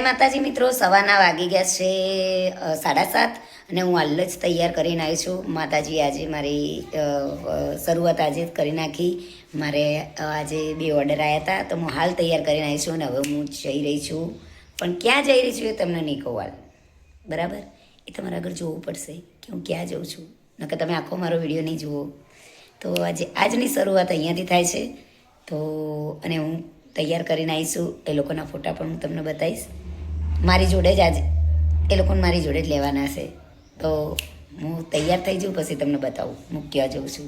માતાજી મિત્રો, સવારના વાગી ગયા છે 7:30 અને હું હાલ જ તૈયાર કરીને આવી છું. માતાજી આજે મારી શરૂઆત આજે જ કરી નાખી. મારે આજે 2 ઓર્ડર આવ્યા હતા તો હું હાલ તૈયાર કરીને આવી છું અને હવે હું જઈ રહી છું. પણ ક્યાં જઈ રહી છું એ તમને નહીં કહું હાલ, બરાબર? એ તમારે આગળ જોવું પડશે કે હું ક્યાં જાઉં છું, નકર તમે આખો મારો વિડીયો નહીં જુઓ. તો આજની શરૂઆત અહીંયાથી થાય છે. તો અને હું તૈયાર કરીને આવીશું. એ લોકોના ફોટા પણ હું તમને બતાવીશ. મારી જોડે જ આજે એ લોકોને મારી જોડે જ લેવાના છે. તો હું તૈયાર થઈ જાઉં પછી તમને બતાવું હું ક્યાં જાઉં છું.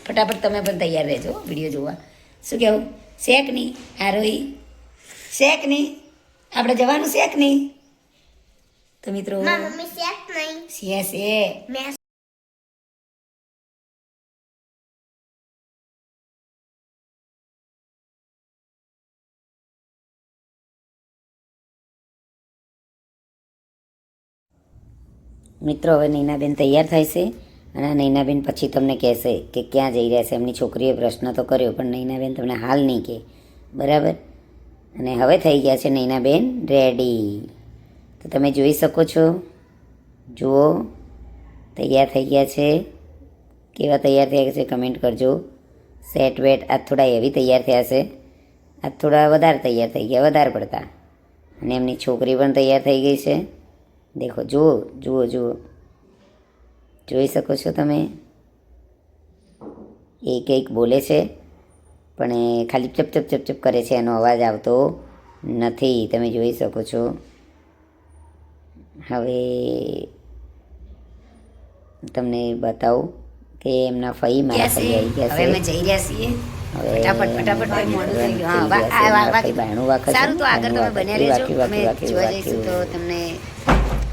ફટાફટ તમે પણ તૈયાર રહેજો વિડીયો જોવા. શું કહેવું? શેક નહીં આરોહી, શેક નહીં, આપણે જવાનું શેક નહીં. તો મિત્રો મિત્રો હવે નૈનાબેન તૈયાર થાય છે અને નૈનાબેન પછી તમને કહેશે કે ક્યાં જઈ રહ્યા છે. એમની છોકરીએ પ્રશ્ન તો કર્યો પણ નૈનાબેન તમને હાલ નહીં કહે, બરાબર? અને હવે થઈ ગયા છે નૈનાબેન રેડી. તો તમે જોઈ શકો છો, જુઓ તૈયાર થઈ ગયા છે. કેવા તૈયાર થયા છે કમેન્ટ કરજો. સેટ વેટ આજ થોડા એવી તૈયાર થયા છે, આજ થોડા વધારે તૈયાર થઈ ગયા, વધારે પડતા. અને એમની છોકરી પણ તૈયાર થઈ ગઈ છે. દેખો, જુઓ જુઓ જુઓ, જોઈ શકો છો તમે. એક એક બોલે છે પણ એ ખાલી ચપ ચપ ચપ ચપ કરે છે, એનો અવાજ આવતો નથી. તમે જોઈ શકો છો. હવે તમને બતાવું કે એમના ફઈ મારા ફઈ આવી ગયા છે. હવે જઈ રહ્યા છીએ.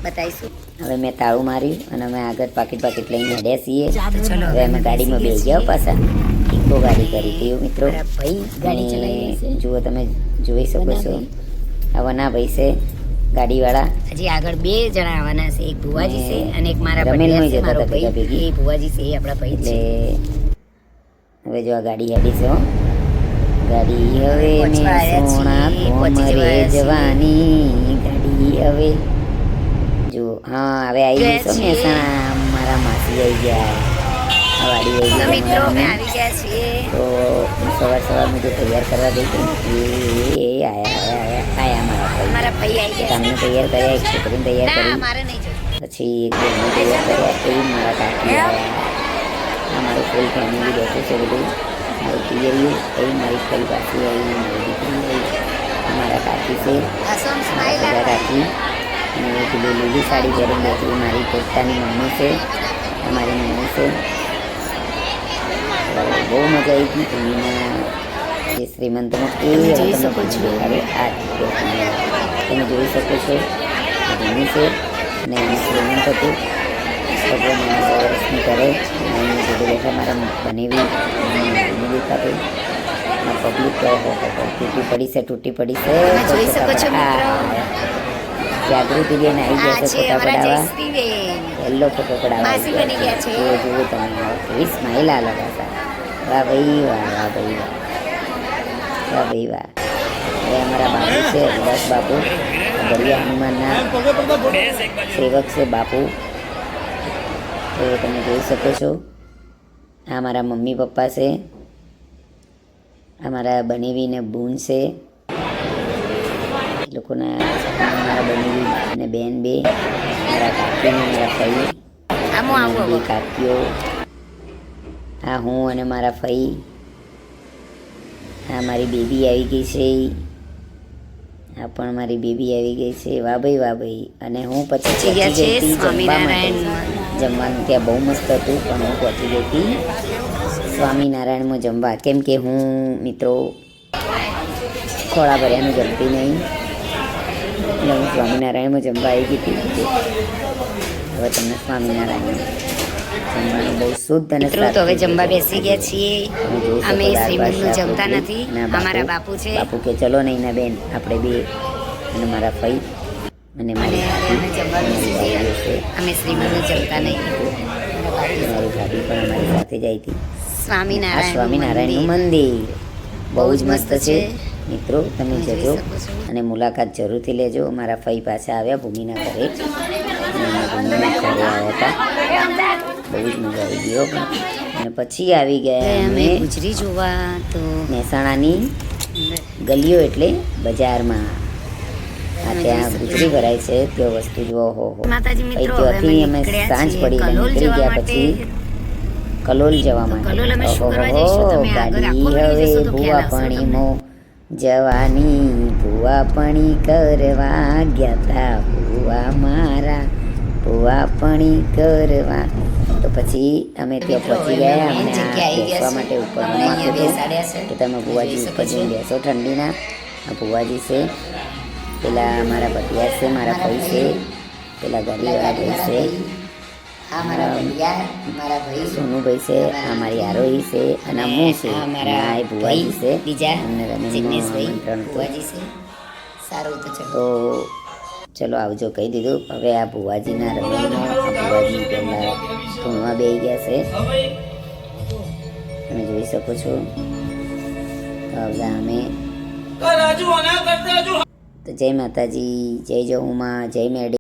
બતાવીશું. હવે મેં તાળું માર્યું અને અમે આગળ પાકીટ લઈને હેડ્યા છીએ. હવે અમે ગાડીમાં બેસી ગયા પાછા. ઇકો ગાડી કરી હતી મિત્રો. જુઓ, તમે જોઈ શકો છો. આવવાના ભાઈ છે ગાડીવાળા. હજી આગળ 2 જણા આવવાના છે. એક ભુવાજી છે અને એક મારા ભુવાજી છે, એ આપણા ભાઈ છે. હવે જો આ ગાડી હેડી છે. ગાડી હવે જવાની ગાડી હવે જો. હા, હવે આવી ગઈ છો મહેસાણા. મારા માસી આવી ગયા. આ વાડી આવી ગયા. મિત્રો અમે આવી ગયા છીએ. તો સવારમાં જો તૈયાર કરવા ગઈ હતી એ આયા મારા ભાઈ આવી ગયા. તમને તૈયાર કર્યા, એક છોકરીને તૈયાર કરી, પછી એક બેનને તૈયાર કર્યા, એવી મારા કાકી આવ્યા. આ મારું ફૂલ ફેમિલી બેઠું છે બધું. મારી પિયરિયું એવી મારી ફરી પાછી આવી, મારી દીકરી આવી, મારા કાકી છે, મારા કાકી. અને પેલી લીલી સાડી પહેરીને બેઠી મારી પોતાની મમ્મી છે, મારી મમ્મી છે. બહુ મજા આવી હતી. ટીવીના જે શ્રીમંતમાં એ જોઈ શકો છો. હવે આ તમે જોઈ શકો છો. મમ્મી છે અને એનું શ્રીમંત હતું. ભગવાન એના 100 વર્ષની કરે. એની જોડે બેઠા મારા બનેવી દેખાતું. પબ્લિક તૂટી પડી છે. જોઈ શકો છો. જાગૃતિ બેન આવી ગયા છે ફોટા પડાવવા. પહેલો ફોટો પડાવવા જુઓ તમે. એવી સ્માઇલ આ લગાતા. વાહ ભાઈ વાહ, વાહ ભાઈ વાહ, વાહ ભાઈ વાહ. હવે અમારા બાપુ છે, બસ બાપુ ભરિયા હનુમાનના સેવક છે બાપુ. તો તમે જોઈ શકો છો. આ મારા મમ્મી પપ્પા છે, આ મારા બનેવીને બૂન છે. એ લોકોના મારા બનેવી અને બેન 2, મારા કાકી ને મારા ફઈ, 2 કાકીઓ. આ હું અને મારા ફઈ. આ મારી બેબી આવી ગઈ છે. આ પણ મારી બેબી આવી ગઈ છે. વાહ ભાઈ વાહ ભાઈ. અને હું પછી પહોંચી ગઈ હતી જમવાનું. ત્યાં બહુ મસ્ત હતું પણ હું પહોંચી ગઈ હતી સ્વામિનારાયણમાં જમવા. કેમ કે હું મિત્રો ખોળા ભર્યાનું જમતી નહીં, એટલે હું સ્વામિનારાયણમાં જમવા આવી ગઈ હતી. હવે તમને સ્વામિનારાયણ જમવાનું બહુ શુદ્ધ અને સારું. તો હવે જમવા બેસી ગયા છીએ. અમે શ્રીમંતનું જમતા નથી. અમારા બાપુ છે. બાપુ કે ચલો નૈના બેન આપણે 2 અને મારા ફઈ અને મારી જમવા બેસી ગયા. અમે શ્રીમંતનું જમતા નહીં. મારી ભાભી પણ અમારી સાથે જ આવી હતી. સ્વામિનારાયણનું મંદિર બહુ જ મસ્ત છે. મિત્રો તમે જોઈ જજો શકો છો. અને મુલાકાત જરૂરથી લેજો. મારા ફઈ પાસે આવ્યા ભૂમિના ઘરે, અને ભૂમિના ઘરે આવ્યા હતા, બહુ જ મજા આવી ગયો. અને પછી આવી ગયા અમે અમે ગુજરી જોવા તો મહેસાણાની ગલીઓ એટલે બજારમાં. આ ત્યાં ગુજરી ભરાય છે તે વસ્તુ જુઓ. હો માતાજી મિત્રો, હવે અમે ત્યાંથી અમે નીકળ્યા સાંજ છીએ પડી એટલે કલોલ નીકળી જવા ગયા. માટે. પછી કલોલ જવા માટે કલોલ અમે શું કરવા જઈશું? તમે આગળ આખો ગાડી video હવે જોશો તો ભૂવા ખ્યાલ આવશે પાણી તમને. મો જવાની, ભૂવા પાણી કરવા ગયા તા ભૂવા મારા, ભૂવા પાણી કરવા. તો પછી અમે ત્યાં મિત્રો, પહોંચી હવે ગયા. અમે અમને જગ્યાએ આવી બેસવા ગયા માટે છે. ઉપર અમને અહીંયા આપ્યું બેસાડ્યા છે. કે તમે ભુવાજી જોઈ ઉપર શકો જઈને છો. બેસો ઠંડીના. આ ભુવાજી છે, પેલા મારા ભતિયા છે, મારા ભાઈ છે, પેલા ગાડીવાળા ભાઈ છે, આ મારા ભૈયા, મારા ભાઈ, સોનુભાઈ છે, આ મારી આરોહી છે, અને આ હું છે, આ અને મારા આ એ ભુવાજી છે. ભાઈ બીજા અમને રમીને જિગ્નેશભાઈ આમંત્રણ હતું. ભુવાજી છે. સારું તો ચલો. તો ચલો આવજો કહી દીધું. હવે આ ભુવાજીના રમણીમાં આ ભુવાજી પહેલાં ધૂણમાં બેસી ગયા છે, તમે જોઈ શકો છો. તો હવે અમે તો જય માતાજી, જય જહુમાં, જય મેડી.